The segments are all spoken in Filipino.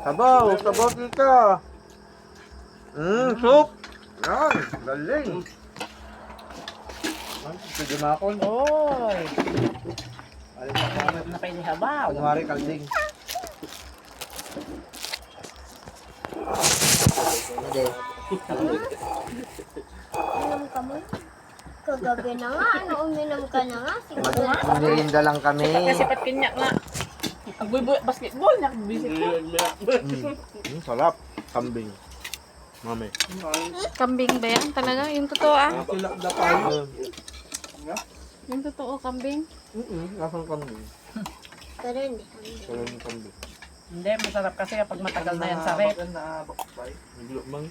Sabaw, sabaw tita. Soup. Yan, galing. Sige na ako. Oy. Alin na kamat. Na pa inihabaw. Kunwari kalding. Uminom ka mo? Kagabi na nga, uminom ka na nga. Siguro. Magnilinda lang kami. Kasi pat kinyak nga. Agbuy basketball na bisit ko. Sarap. Kambing. Mami. Kambing ba yan talaga? Yung totoo ah. Ayun. Yung totoo kambing. Lasang kambing. Pero hindi. Pero yung kambing. Hindi, masarap kasi kapag matagal na yan sa rep. Naglo mang.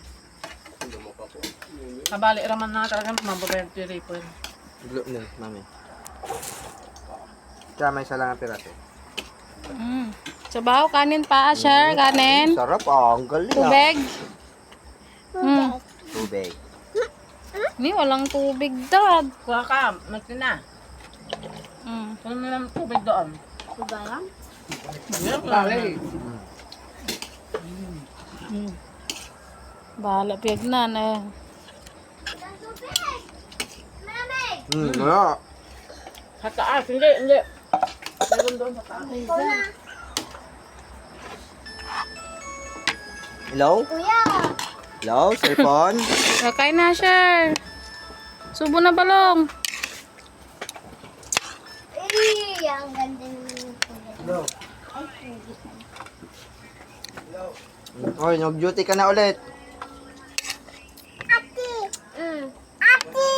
Kabali raman na talaga mababait yung rep. Naglo na, mami. Kaya may isa lang ang piraso. Sabaw, kanin pa, Asher, kanin. Sarap ang galing ah. Tubig. Tubig. Ni, walang tubig, Dad. Kuha ka, magtina. Kung may naman tubig doon. Diba yan? Yan, lali. Bahala, piyagnan eh. Malamig! Wala. Sa taas, hindi. Meron doon sa taas. Hello? Kuya! Hello, cellphone? Kakain na, Asher. Subo na balong. Eh, ang ganda ng kuya. Ay, pretty. Oy, nag-duty ka na ulit. Ate! Ate!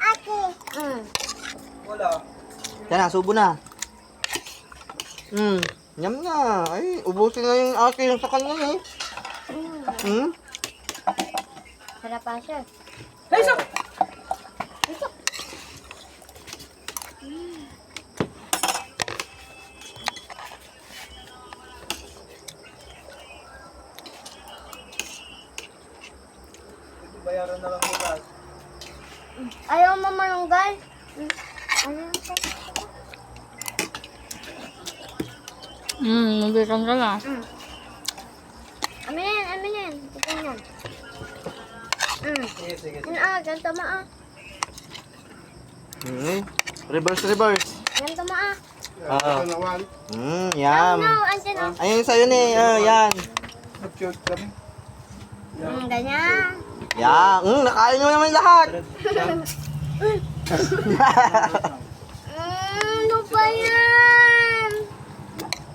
Ate! Yan na, subo na. Yum na. Ay, ubusin na yung akin sa kanya eh. Sarap pa siya. Hey, so! Ayaw mo malunggal? Ano ito? Nabikan ka na. Amin yan. Tignan yan. Yan ganito ma Reverse. Ganito ma Yum. No, andyan o. Ayun sa'yo ni, yan. Ganyan. Yan. Nakain nyo naman lahat. Ano ba yan?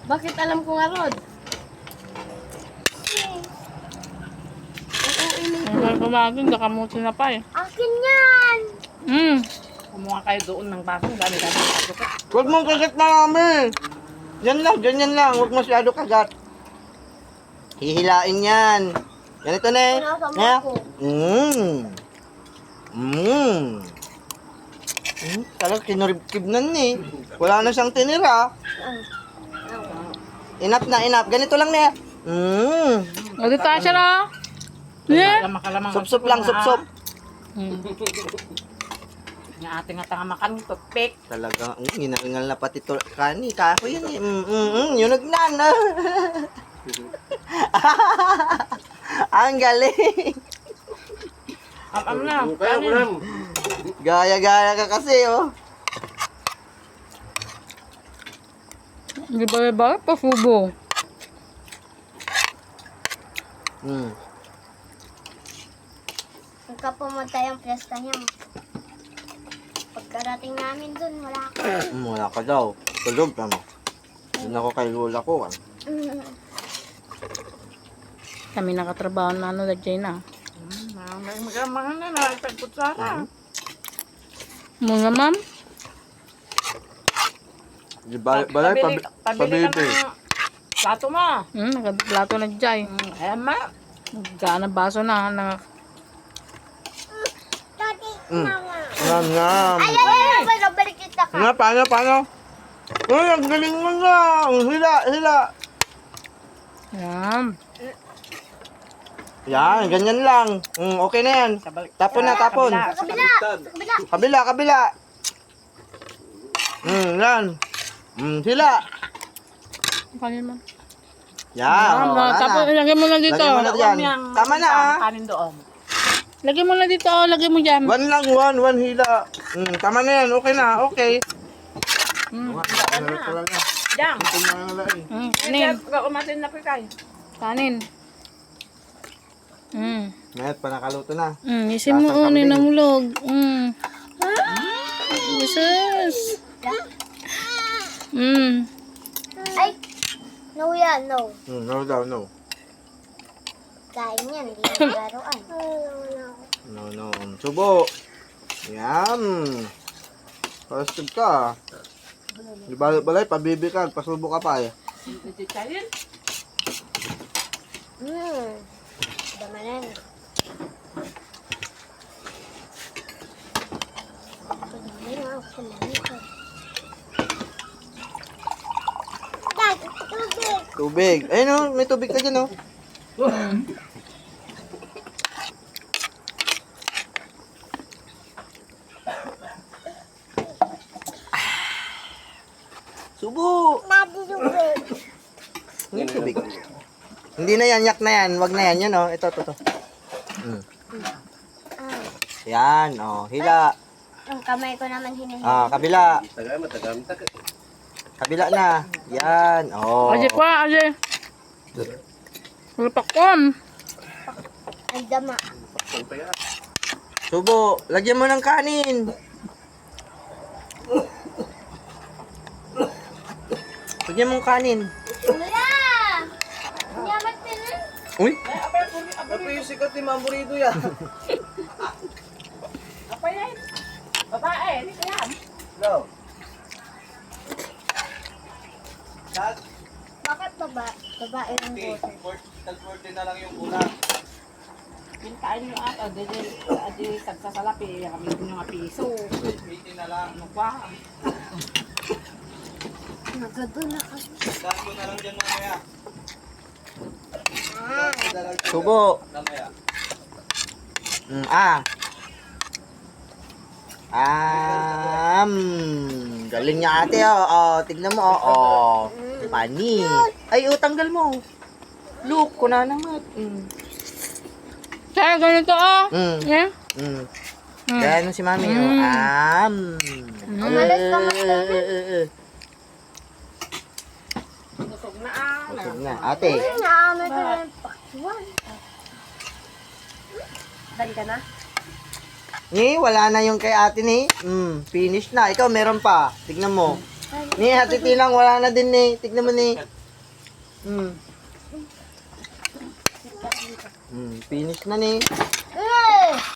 Bakit alam ko nga, Rod? Ang kumagin, nakamuti na pa eh. Akin yan. Kumuha kayo doon ng baso. Dami-dami ng baso ko. Huwag mong kagat marami. Yan lang, ganyan lang. Huwag masyado kagat. Hihilain yan. Ganito na eh. Sinasama ko. Talagang kinurib-kibnan eh. Wala na siyang tinira. Enough na, enough. Ganito lang na. O, dito, Asher ah. Yeah. Makalamang Sup-sup lang, sup-sup. Yung ating nga makan, toothpick. Talaga, ginangal na pati to. Kani, kako yun eh. Yun nagnan. Ang galing. Am na. Kanin. Gaya-gaya ka kasi oh. Di ba, pasubo. Pagka pumunta yung piyesta niya. Pagkarating namin dun, wala ka. Wala ka daw. Tulog ka mo. Doon ako kay lola ko. Kami nakatrabaho na ano, Dajay na. Mga na, nagtagpot sana. Mga ma'am? Balay, Pabili ka ng plato mo. Nakaplato na Jay. Ayan ma. Gaan na baso na. Tati, mama. Ngam. Ay, balik kita ka. Nga, paano? Uy, ang galing mo na. Hila. Yan. Yan, ganyan lang. Okay na yan. Tapon na, tapon. Sa kabila. Kabila. Yan. Hila. Kanin man. Yan, wala Tapos, na. lagay mo na dito. Lagay mo na dyan. Tama na, ah. Kanin doon. Lagay mo na dito. Lagay mo dyan. One lang, one hila. Tama na yan, okay na, okay. Diyan. Kanin. Umatin na po kayo. Kanin. Mayat pa nakaluto na. Isin mo, Lasang kambing. ninamulog. Jesus. Ay! No yan, no. No daw, no. Kain yan, hindi na laruan. No. Subo. Yan. Positive ka. Di balay, pabibi ka, pasubo ka pa eh. Hindi kayo. Damanan. Dad, tubig. Tubig. Ayun oh, may tubig ka dyan oh. Subo. Daddy, tubig. May tubig. Hindi na yan, yak na yan. Wag na yan, yun oh. Ito. Yan, oh. Hila. Ang kamay ko naman hinahin. Kabila. Kabila na. Yan, oh. Aje pa, aje. Pakon. Ang dama. Subo, lagyan mo ng kanin. Lagyan mo ng kanin. Wala! Hindi amat pinin. Uy, Apa yung sikat ni Mamburito yan? Apa yan? Babae, hindi ka yan. Bakit babae ng bote? Pintain nyo at adi tagsasalapi. Kami nyo nga piso. Ano pa? Nagado na kasi. subo. Galing niya ate oh. Tignan mo oh. Pani. Ay, tanggal mo. Look, kuna naman. Kaya ganito Yeah. Kaya si mami oh. Umalis ka, Busog na Busog na. Ate. Naamoy ko na yung pakwan. Dali ka na? Ni, wala na yung kay ate ni. Finish na. Ikaw, meron pa. Tignan mo. Ni, hati tilang, wala na din ni. Tignan mo ni. Finish na ni.